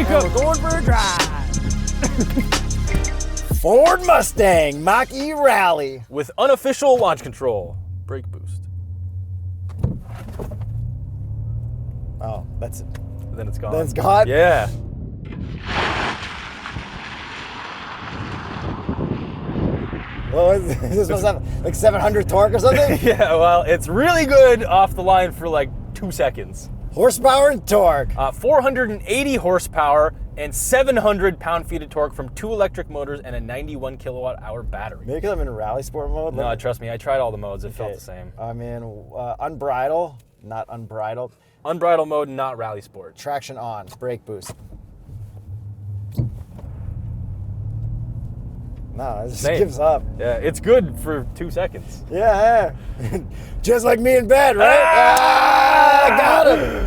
Jakub. We're going for a drive. Ford Mustang Mach E Rally. With unofficial launch control. Brake boost. Oh, that's it. Then it's gone. Then it's gone? Yeah. What was this? This must have like 700 torque or something? Yeah, well, it's really good off the line for like 2 seconds. Horsepower and torque. 480 horsepower and 700 pound-feet of torque from 2 electric motors and a 91 kilowatt-hour battery. Maybe because I'm in rally sport mode. No, trust me, I tried all the modes. It felt the same. I'm in unbridled, not unbridled. Unbridled mode, not rally sport. Traction on, brake boost. No, it just gives up. Yeah, it's good for 2 seconds. Yeah. Just like me in bed, right? Got him.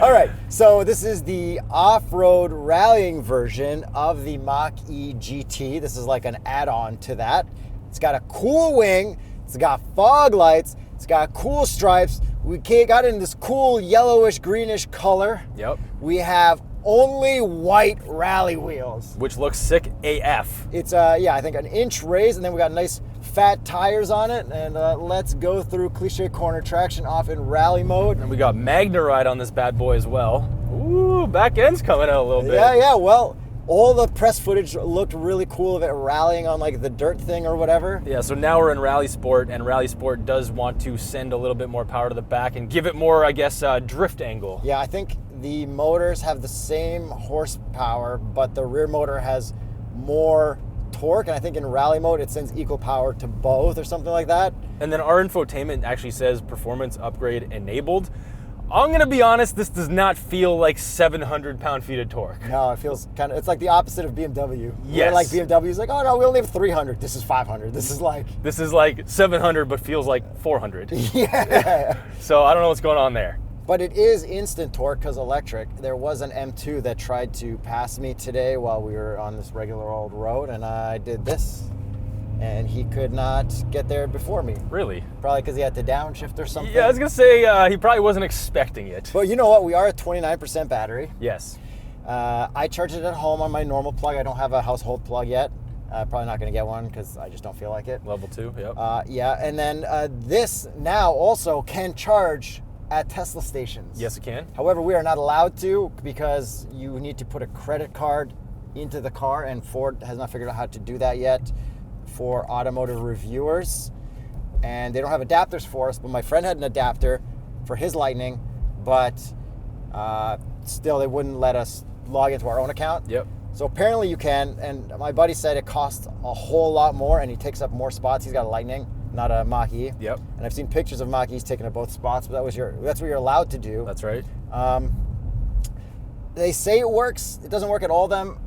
All right, so this is the off-road rallying version of the Mach E GT. This is like an add-on to that. It's got a cool wing. It's got fog lights. It's got cool stripes. We got in this cool yellowish, greenish color. Yep. We have only white rally wheels. Which looks sick AF. It's, I think an inch raised, and then we got nice fat tires on it. And let's go through cliche corner traction off in rally mode. And we got Magna Ride on this bad boy as well. Ooh, back end's coming out a little bit. Yeah, well, all the press footage looked really cool of it rallying on like the dirt thing or whatever. Yeah, so now we're in Rally Sport, and Rally Sport does want to send a little bit more power to the back and give it more, I guess, drift angle. Yeah, I think the motors have the same horsepower, but the rear motor has more torque, and I think in rally mode it sends equal power to both or something like that. And then our infotainment actually says performance upgrade enabled. I'm going to be honest, this does not feel like 700 pound-feet of torque. No, it feels it's like the opposite of BMW. Yes. Where like BMW's like, oh no, we only have 300. This is 500. This is like 700 but feels like 400. Yeah. So I don't know what's going on there. But it is instant torque because electric. There was an M2 that tried to pass me today while we were on this regular old road, and I did this. And he could not get there before me. Really? Probably because he had to downshift or something. Yeah, I was going to say he probably wasn't expecting it. But you know what? We are at 29% battery. Yes. I charge it at home on my normal plug. I don't have a household plug yet. Probably not going to get one because I just don't feel like it. Level 2, yep. Yeah, and then this now also can charge at Tesla stations. Yes, it can. However, we are not allowed to because you need to put a credit card into the car, and Ford has not figured out how to do that yet for automotive reviewers. And they don't have adapters for us, but my friend had an adapter for his Lightning, but still they wouldn't let us log into our own account. Yep. So apparently you can, and my buddy said it costs a whole lot more and he takes up more spots. He's got a Lightning, not a Mach E. Yep. And I've seen pictures of Mach E's taking up both spots, but that's what you're allowed to do. That's right. They say it works. It doesn't work at all of them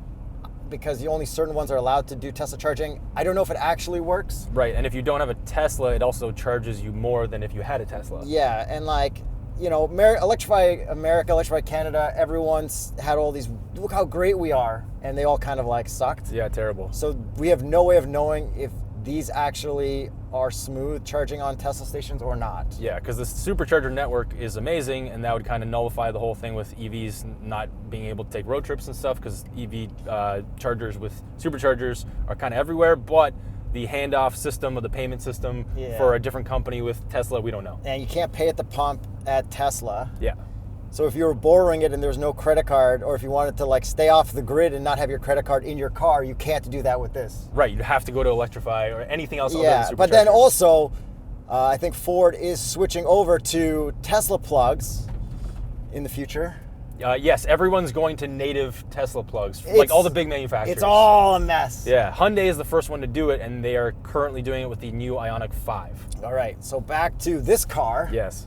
because only certain ones are allowed to do Tesla charging. I don't know if it actually works. Right, and if you don't have a Tesla, it also charges you more than if you had a Tesla. Yeah, and like, you know, Electrify America, Electrify Canada, everyone's had all these, look how great we are, and they all kind of like sucked. Yeah, terrible. So we have no way of knowing if these actually are smooth charging on Tesla stations or not. Yeah, because the supercharger network is amazing, and that would kind of nullify the whole thing with EVs not being able to take road trips and stuff, because EV chargers with superchargers are kind of everywhere, but the handoff system of the payment system for a different company with Tesla, we don't know. And you can't pay at the pump at Tesla. Yeah. So if you were borrowing it and there's no credit card, or if you wanted to like stay off the grid and not have your credit card in your car, you can't do that with this. Right, you have to go to Electrify or anything else other Yeah, than superchargers. but then also, I think Ford is switching over to Tesla plugs in the future. Yes, everyone's going to native Tesla plugs, like all the big manufacturers. It's all a mess. Yeah, Hyundai is the first one to do it, and they are currently doing it with the new Ioniq 5. All right, so back to this car. Yes.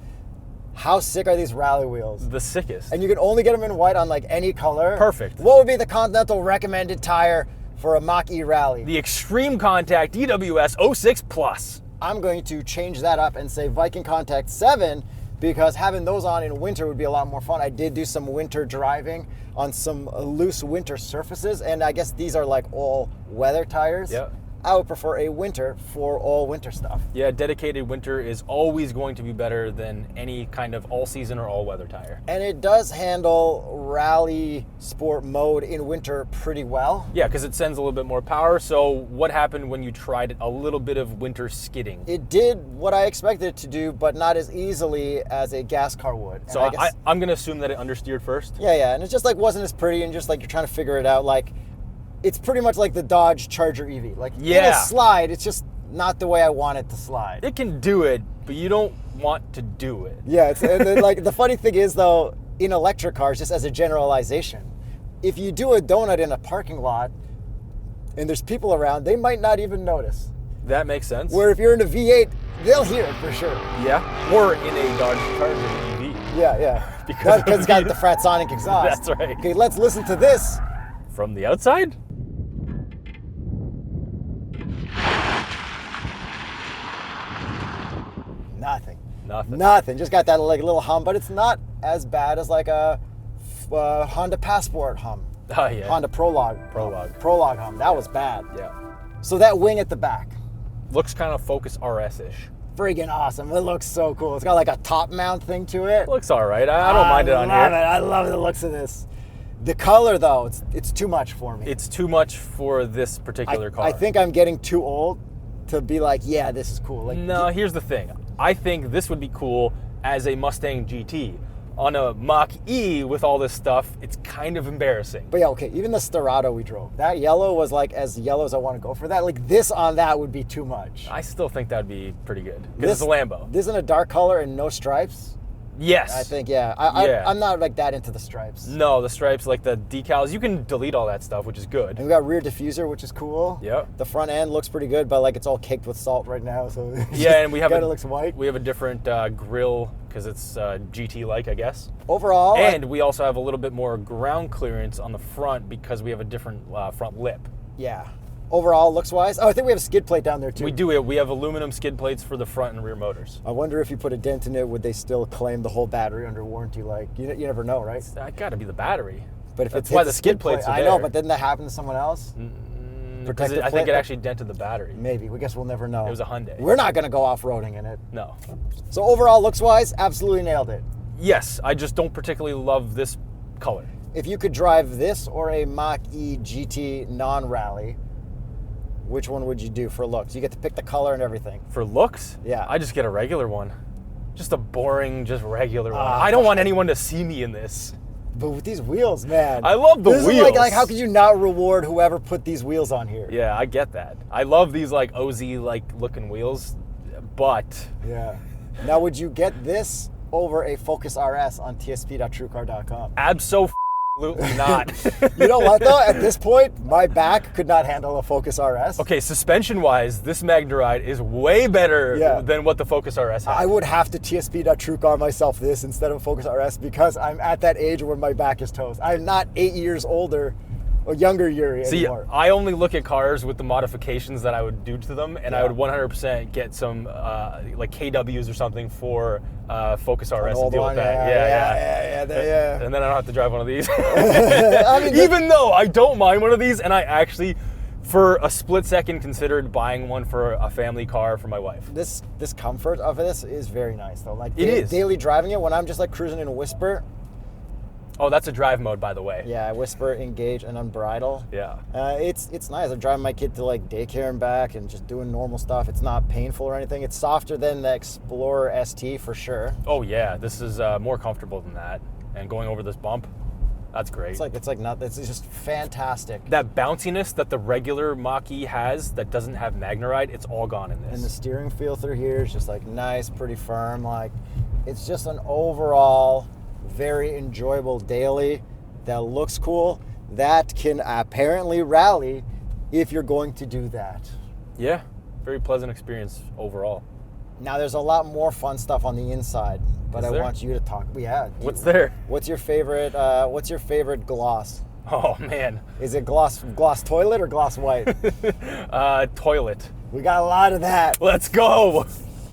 How sick are these rally wheels? The sickest. And you can only get them in white on like any color. Perfect. What would be the Continental recommended tire for a Mach E Rally? The Extreme Contact DWS 06 Plus. I'm going to change that up and say Viking Contact 7, because having those on in winter would be a lot more fun. I did do some winter driving on some loose winter surfaces, and I guess these are like all weather tires. Yep. I would prefer a winter for all winter stuff. Yeah, dedicated winter is always going to be better than any kind of all-season or all-weather tire. And it does handle rally sport mode in winter pretty well. Yeah, because it sends a little bit more power. So what happened when you tried a little bit of winter skidding? It did what I expected it to do, but not as easily as a gas car would. And So I'm going to assume that it understeered first? Yeah, and it just like wasn't as pretty, and just like you're trying to figure it out. Like, it's pretty much like the Dodge Charger EV. Like, in a slide, it's just not the way I want it to slide. It can do it, but you don't want to do it. Yeah, and then, like, the funny thing is, though, in electric cars, just as a generalization, if you do a donut in a parking lot and there's people around, they might not even notice. That makes sense. Where if you're in a V8, they'll hear it for sure. Yeah, or in a Dodge Charger EV. Yeah. Because it's got the Fratsonic exhaust. That's right. Okay, let's listen to this. From the outside? Nothing. Just got that like little hum, but it's not as bad as like a Honda Passport hum. Oh yeah. Honda Prologue hum. That was bad. Yeah. So that wing at the back looks kind of Focus RS-ish. Friggin' awesome. It looks so cool. It's got like a top mount thing to it. Looks all right. I don't mind it on here. I love the looks of this. The color though, it's too much for me. It's too much for this particular car. I think I'm getting too old to be like, yeah, this is cool. Like, no, here's the thing. I think this would be cool as a Mustang GT. On a Mach E with all this stuff, it's kind of embarrassing. But yeah, okay, even the Sterrato we drove, that yellow was like as yellow as I want to go for that. Like this on that would be too much. I still think that'd be pretty good because it's a Lambo. This in a dark color and no stripes. Yes. I think, yeah. I'm not like that into the stripes. No, the stripes, like the decals, you can delete all that stuff, which is good. And we got rear diffuser, which is cool. Yep. The front end looks pretty good, but like it's all caked with salt right now, so yeah, and we have it looks white. We have a different grille because it's GT-like, I guess. Overall, and we also have a little bit more ground clearance on the front because we have a different front lip. Yeah. Overall, looks-wise, I think we have a skid plate down there too. We do. We have aluminum skid plates for the front and rear motors. I wonder if you put a dent in it, would they still claim the whole battery under warranty? Like, you never know, right? That got to be the battery. But if that's why the skid plates are there. I know, but didn't that happen to someone else? I think it actually dented the battery. Maybe. We guess we'll never know. It was a Hyundai. We're not going to go off-roading in it. No. So overall, looks-wise, absolutely nailed it. Yes, I just don't particularly love this color. If you could drive this or a Mach E GT non-rally, which one would you do for looks? You get to pick the color and everything. For looks? Yeah. I just get a regular one. Just a boring, just regular one. I don't want anyone to see me in this. But with these wheels, man. I love the wheels. Is like how could you not reward whoever put these wheels on here? Yeah, I get that. I love these like OZ like looking wheels, but yeah. Now, would you get this over a Focus RS on tsp.truecar.com? Absolutely not. You know what though? At this point, my back could not handle a Focus RS. Okay, suspension-wise, this Magnaride is way better than what the Focus RS has. I would have to tsp.truecar myself this instead of Focus RS because I'm at that age where my back is toast. I'm not 8 years older or younger Yuri anymore. See, I only look at cars with the modifications that I would do to them, and I would 100% get some like KWs or something for Focus RS and deal with that. Yeah. And then I don't have to drive one of these. I mean, even though I don't mind one of these, and I actually, for a split second, considered buying one for a family car for my wife. This comfort of this is very nice though. Like it is. Daily driving it when I'm just like cruising in Whisper. Oh, that's a drive mode, by the way. Yeah, Whisper, Engage, and Unbridle. Yeah. It's nice. I'm driving my kid to like daycare and back and just doing normal stuff. It's not painful or anything. It's softer than the Explorer ST for sure. Oh yeah, this is more comfortable than that. And going over this bump, that's great. It's just fantastic. That bounciness that the regular Mach E has that doesn't have Magnaride, it's all gone in this. And the steering feel through here is just like nice, pretty firm. Like it's just an overall very enjoyable daily that looks cool, that can apparently rally if you're going to do that. Yeah, very pleasant experience overall. Now there's a lot more fun stuff on the inside, but I want you to talk. Yeah. What's there? What's your favorite gloss? Oh man. Is it gloss toilet or gloss white? Toilet. We got a lot of that. Let's go.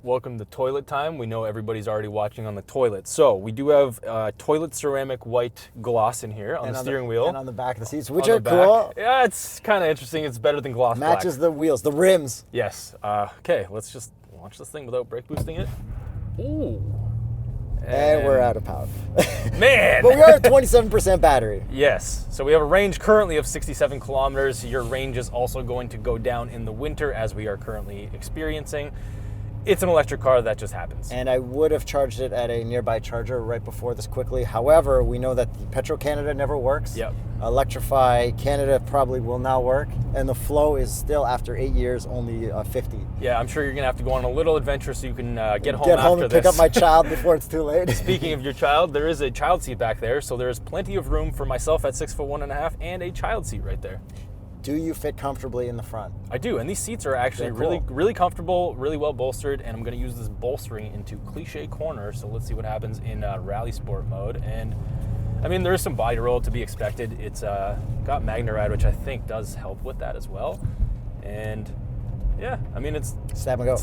welcome to toilet time. We know everybody's already watching on the toilet. So we do have toilet ceramic white gloss in here on the steering wheel. And on the back of the seats, which are cool. Yeah, it's kind of interesting. It's better than gloss black. Matches the wheels, the rims. Yes. Okay, let's just launch this thing without brake boosting it. Ooh. And we're out of power. Man! But we are at 27% battery. Yes. So we have a range currently of 67 kilometers. Your range is also going to go down in the winter, as we are currently experiencing. It's an electric car, that just happens. And I would have charged it at a nearby charger right before this quickly. However, we know that the Petro-Canada never works. Yep. Electrify Canada probably will now work. And the flow is still, after 8 years, only 50. Yeah, I'm sure you're going to have to go on a little adventure so you can get home Get home after and pick this. up my child before it's too late. Speaking of your child, there is a child seat back there, so there's plenty of room for myself at 6'1.5" and a child seat right there. Do you fit comfortably in the front? I do, and these seats are actually really comfortable, really well bolstered, and I'm going to use this bolstering into cliche corner, so let's see what happens in rally sport mode. And I mean, there is some body roll to be expected. It's got MagneRide, which I think does help with that as well. And yeah, I mean, it's... Stab and go.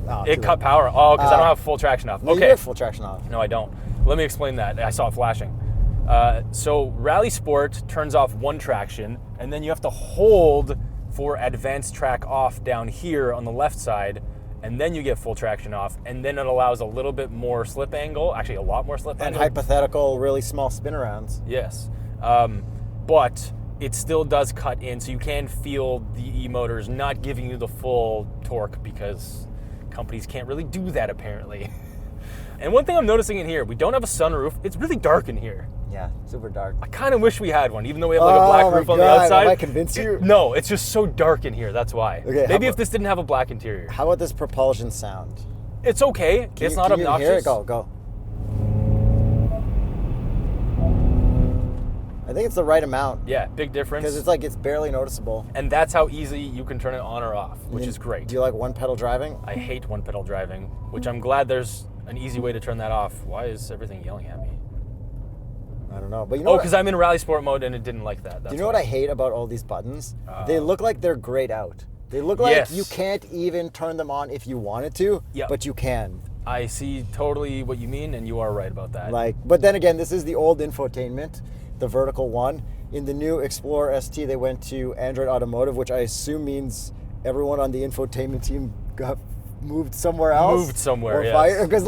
Oh, it cut power. Oh, because I don't have full traction off. No, okay. you have full traction off. No, I don't. Let me explain that. I saw it flashing. So Rally Sport turns off one traction, and then you have to hold for advanced track off down here on the left side, and then you get full traction off, and then it allows a little bit more slip angle, actually a lot more slip and angle. hypothetical, really small spin arounds. Yes. But it still does cut in, so you can feel the e-motors not giving you the full torque because companies can't really do that apparently. And one thing I'm noticing in here, we don't have a sunroof. It's really dark in here. Yeah, super dark. I kind of wish we had one, even though we have like a black roof on the outside. Have I convinced you? No, it's just so dark in here. That's why. Okay, maybe if this didn't have a black interior. How about this propulsion sound? It's okay. It's not obnoxious. Can you hear it? Go. I think it's the right amount. Yeah, big difference. Because it's barely noticeable. And that's how easy you can turn it on or off, which is great. Do you like one pedal driving? I hate one pedal driving, which I'm glad there's an easy way to turn that off. Why is everything yelling at me? I don't know. But you know because I'm in rally sport mode and it didn't like that. Do you know what I hate about all these buttons? They look like they're grayed out. They look like you can't even turn them on if you wanted to, but you can. I see totally what you mean, and you are right about that. But then again, this is the old infotainment, the vertical one. In the new Explorer ST, they went to Android Automotive, which I assume means everyone on the infotainment team got moved somewhere else. Moved somewhere, yes. Because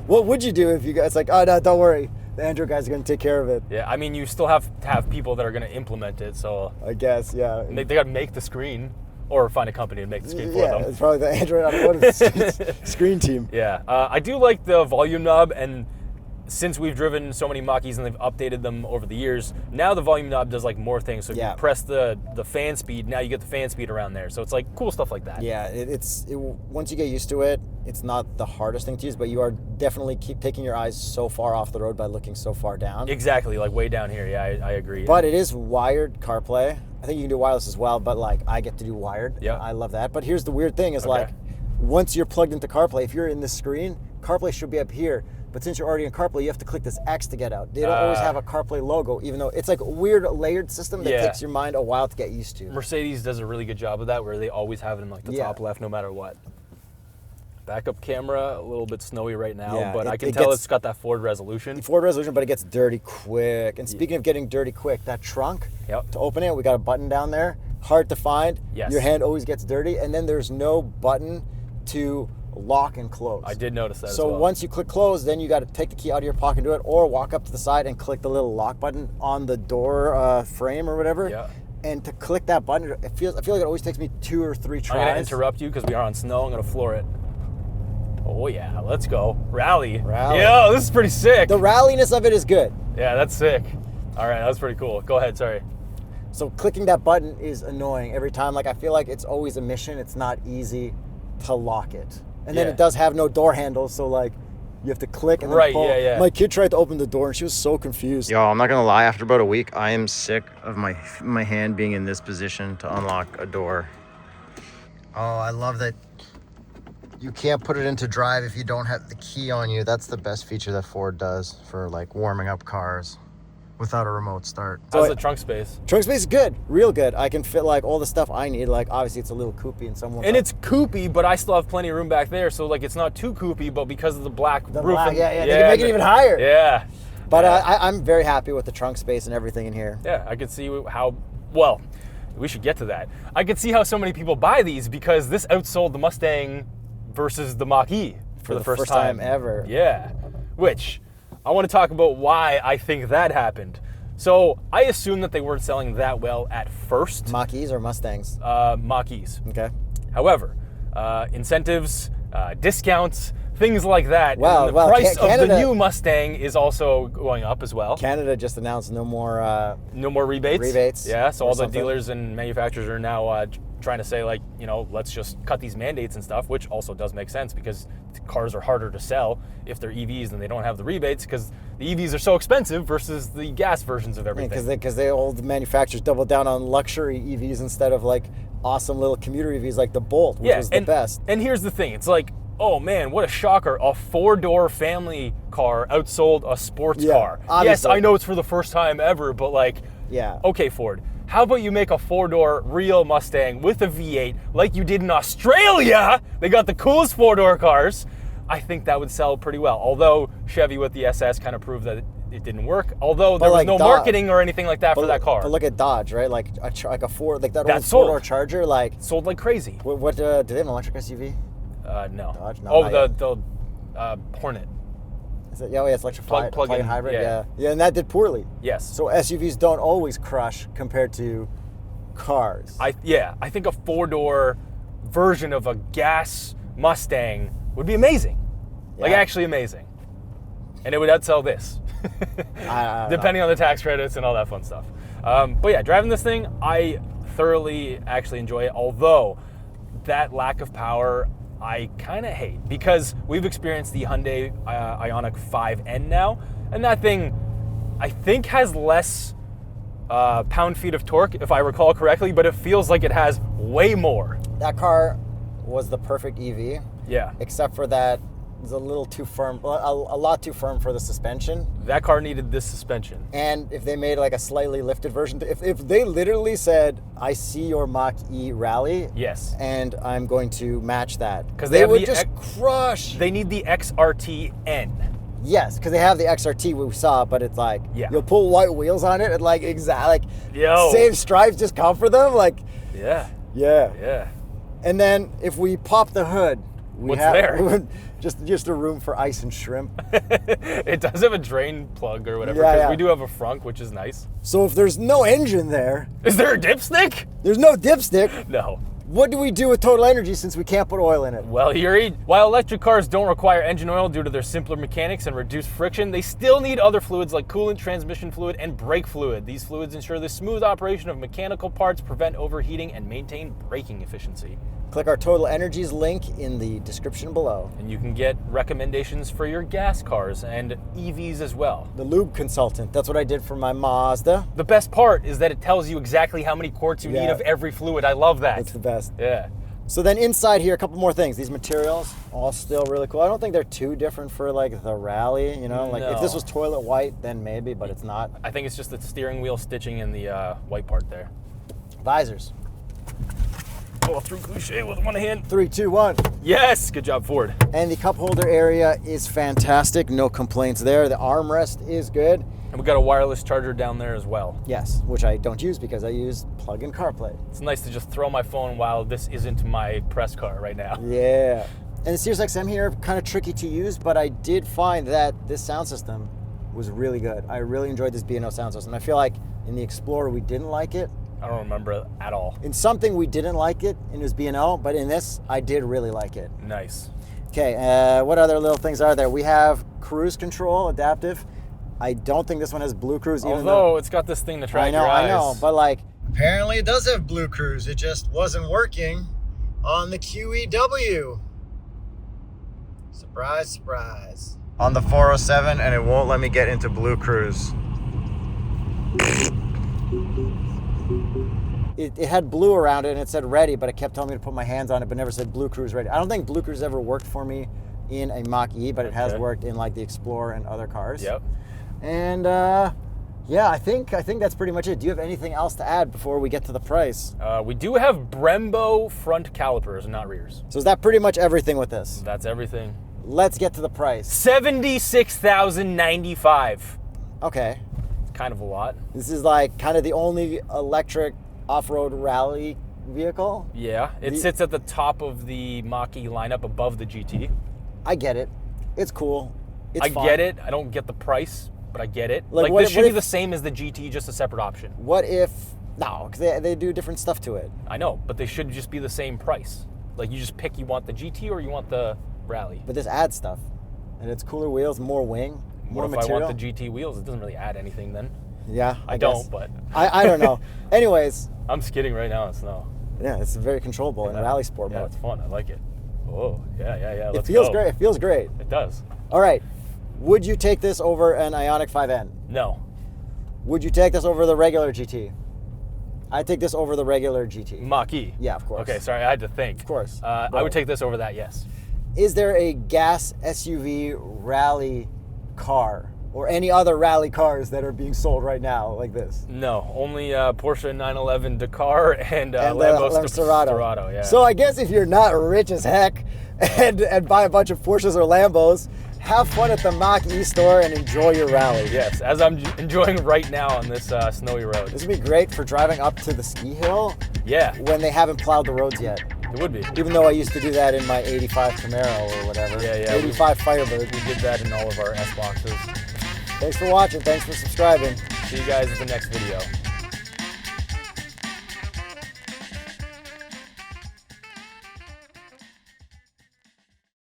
what would you do if you guys oh no, don't worry, the Android guys are going to take care of it. Yeah, I mean, you still have to have people that are going to implement it, so... I guess, yeah. They got to make the screen, or find a company to make the screen for them. Yeah, it's probably the Android Automotive screen team. Yeah, I do like the volume knob, and since we've driven so many Mach-Es and they've updated them over the years, now the volume knob does more things. So if you press the fan speed, now you get the fan speed around there. So it's cool stuff like that. Yeah, once you get used to it, it's not the hardest thing to use, but you are definitely keep taking your eyes so far off the road by looking so far down. Exactly, way down here. Yeah, I agree. But it is wired CarPlay. I think you can do wireless as well, but I get to do wired. Yeah, I love that. But here's the weird thing is once you're plugged into CarPlay, if you're in this screen, CarPlay should be up here. But since you're already in CarPlay, you have to click this X to get out. They don't always have a CarPlay logo, even though it's a weird layered system that takes your mind a while to get used to. Mercedes does a really good job of that, where they always have it in the top left, no matter what. Backup camera, a little bit snowy right now, but I can tell it's got that Ford resolution. Ford resolution, but it gets dirty quick. And speaking of getting dirty quick, that trunk, to open it, we got a button down there. Hard to find. Yes. Your hand always gets dirty. And then there's no button to lock and close. I did notice that So once you click close, then you got to take the key out of your pocket and do it, or walk up to the side and click the little lock button on the door frame or whatever. Yeah. And to click that button, I feel like it always takes me 2 or 3 tries. I'm going to interrupt you because we are on snow. I'm going to floor it. Oh yeah, let's go. Rally. Yeah, this is pretty sick. The ralliness of it is good. Yeah, that's sick. All right, that's pretty cool. Go ahead, sorry. So clicking that button is annoying every time. I feel like it's always a mission. It's not easy to lock it. And then it does have no door handles, so you have to click and then pull. Yeah. My kid tried to open the door and she was so confused. Yo, I'm not gonna lie, after about a week, I am sick of my hand being in this position to unlock a door. Oh, I love that you can't put it into drive if you don't have the key on you. That's the best feature that Ford does for warming up cars. without a remote start. How's the trunk space? Trunk space is good, real good. I can fit like all the stuff I need. Like obviously it's a little coupé and someone. And it's coupé, but I still have plenty of room back there. So like it's not too coupé, but because of the black roof. Black, they can make it even higher. Yeah. But I'm very happy with the trunk space and everything in here. Yeah, I could see how, well, we should get to that. I could see how so many people buy these because this outsold the Mustang versus the Mach E for the first time ever. Yeah, which I want to talk about why I think that happened. So I assume that they weren't selling that well at first. Mach E's or Mustangs? Mach E's. Okay. However, incentives, discounts, things like that. Well, and the price Canada, of the new Mustang is also going up as well. Canada just announced no more rebates. Rebates. Yeah, so all the something. dealers and manufacturers are now trying to say, like, you know, let's just cut these mandates and stuff, which also does make sense because cars are harder to sell if they're EVs and they don't have the rebates because the EVs are so expensive versus the gas versions of everything. Because the old manufacturers doubled down on luxury EVs instead of like awesome little commuter EVs like the Bolt, which was the best. And here's the thing, it's like, oh man, what a shocker. A 4-door family car outsold a sports car. Obviously. Yes, I know it's for the first time ever, but like, yeah. Okay, Ford, how about you make a 4-door real Mustang with a V8 like you did in Australia? They got the coolest 4-door cars. I think that would sell pretty well. Although Chevy with the SS kind of proved that it didn't work. Although there was no marketing or anything like that for that car. But look at Dodge, right? Like a Ford, like that old sold. 4-door Charger, like sold like crazy. What do they have an electric SUV? No. Dodge? No, oh, the Hornet. Is it? Yeah, it's electrified, plug-in hybrid. Yeah, and that did poorly. Yes. So SUVs don't always crush compared to cars. I think a 4-door version of a gas Mustang would be amazing. Yeah. Like actually amazing. And it would outsell this. Depending on the tax credits and all that fun stuff. But yeah, driving this thing, I thoroughly actually enjoy it. Although that lack of power, I kind of hate because we've experienced the Hyundai Ioniq 5N now, and that thing, I think, has less pound-feet of torque, if I recall correctly, but it feels like it has way more. That car was the perfect EV. Yeah. Except for that it's a little too firm, a lot too firm for the suspension. That car needed this suspension. And if they made like a slightly lifted version, if they literally said, I see your Mach E Rally, yes, and I'm going to match that. Because they would just crush. They need the XRT-N. Yes, because they have the XRT we saw, but it's like, you'll pull white wheels on it and like, same stripes just come for them. Like, yeah. And then if we pop the hood, there? just a room for ice and shrimp. It does have a drain plug or whatever, because we do have a frunk, which is nice. So if there's no engine there... Is there a dipstick? There's no dipstick. No. What do we do with TotalEnergies since we can't put oil in it? Well, Yuri, while electric cars don't require engine oil due to their simpler mechanics and reduced friction, they still need other fluids like coolant, transmission fluid, and brake fluid. These fluids ensure the smooth operation of mechanical parts, prevent overheating, and maintain braking efficiency. Click our TotalEnergies link in the description below. And you can get recommendations for your gas cars and EVs as well. The lube consultant. That's what I did for my Mazda. The best part is that it tells you exactly how many quarts you need of every fluid. I love that. It's the best. Yeah. So then inside here, a couple more things. These materials, all still really cool. I don't think they're too different for like the Rally, you know? Like if this was toilet white, then maybe, but it's not. I think it's just the steering wheel stitching in the white part there. Visors. Go through cliche with one hand. 3, 2, 1. Yes, good job, Ford. And the cup holder area is fantastic. No complaints there. The armrest is good. And we got a wireless charger down there as well. Yes, which I don't use because I use plug-in CarPlay. It's nice to just throw my phone while this isn't my press car right now. Yeah. And the Sirius XM here, kind of tricky to use, but I did find that this sound system was really good. I really enjoyed this B&O sound system. I feel like in the Explorer we didn't like it. I don't remember it at all. In something we didn't like it, and it was B&O, but in this, I did really like it. Nice. Okay, what other little things are there? We have cruise control, adaptive. I don't think this one has Blue Cruise, even though it's got this thing to track your eyes. I know, but like... Apparently it does have Blue Cruise. It just wasn't working on the QEW. Surprise, surprise. On the 407, and it won't let me get into Blue Cruise. It had blue around it and it said ready, but it kept telling me to put my hands on it, but never said Blue Cruise ready. I don't think Blue Cruise ever worked for me in a Mach E, but it has worked in like the Explorer and other cars. Yep. And Yeah, I think that's pretty much it. Do you have anything else to add before we get to the price? We do have Brembo front calipers, not rears. So is that pretty much everything with this? That's everything. Let's get to the price. $76,095. Okay. It's kind of a lot. This is like kind of the only electric off-road rally vehicle. Yeah, it sits at the top of the Mach E lineup above the GT. I get it. It's cool. It's fun. get it. I don't get the price, but I get it. Like, Like, what this if- should what be if- the same as the GT, just a separate option. What if... No, because they do different stuff to it. I know, but they should just be the same price. Like, you just pick, you want the GT or you want the Rally. But this adds stuff. And it's cooler wheels, more wing, more What if material. I want the GT wheels? It doesn't really add anything then. Yeah, I guess. don't, but... I don't know. Anyways, I'm skidding right now in snow. yeah, it's very controllable in rally sport Yeah, mode. it's fun. I like it. Oh, yeah. It Let's feels go. great. It feels great. It does. All right. Would you take this over an Ioniq 5N? No. Would you take this over the regular GT? I'd take this over the regular GT. Mach E. Yeah, of course. Okay, sorry, I had to think. Of course. I Bro. would take this over that, yes. Is there a gas SUV rally car or any other rally cars that are being sold right now like this? No, only Porsche 911 Dakar and, And Lambo Lambo yeah. So I guess if you're not rich as heck and buy a bunch of Porsches or Lambos, have fun at the Mach E store and enjoy your rally. Yes, as I'm enjoying right now on this snowy road. This would be great for driving up to the ski hill Yeah, when they haven't plowed the roads yet. it would be. Even though I used to do that in my 85 Camaro or whatever. Yeah. 85 Firebird. We did that in all of our S-Boxes. Thanks for watching. Thanks for subscribing. See you guys in the next video.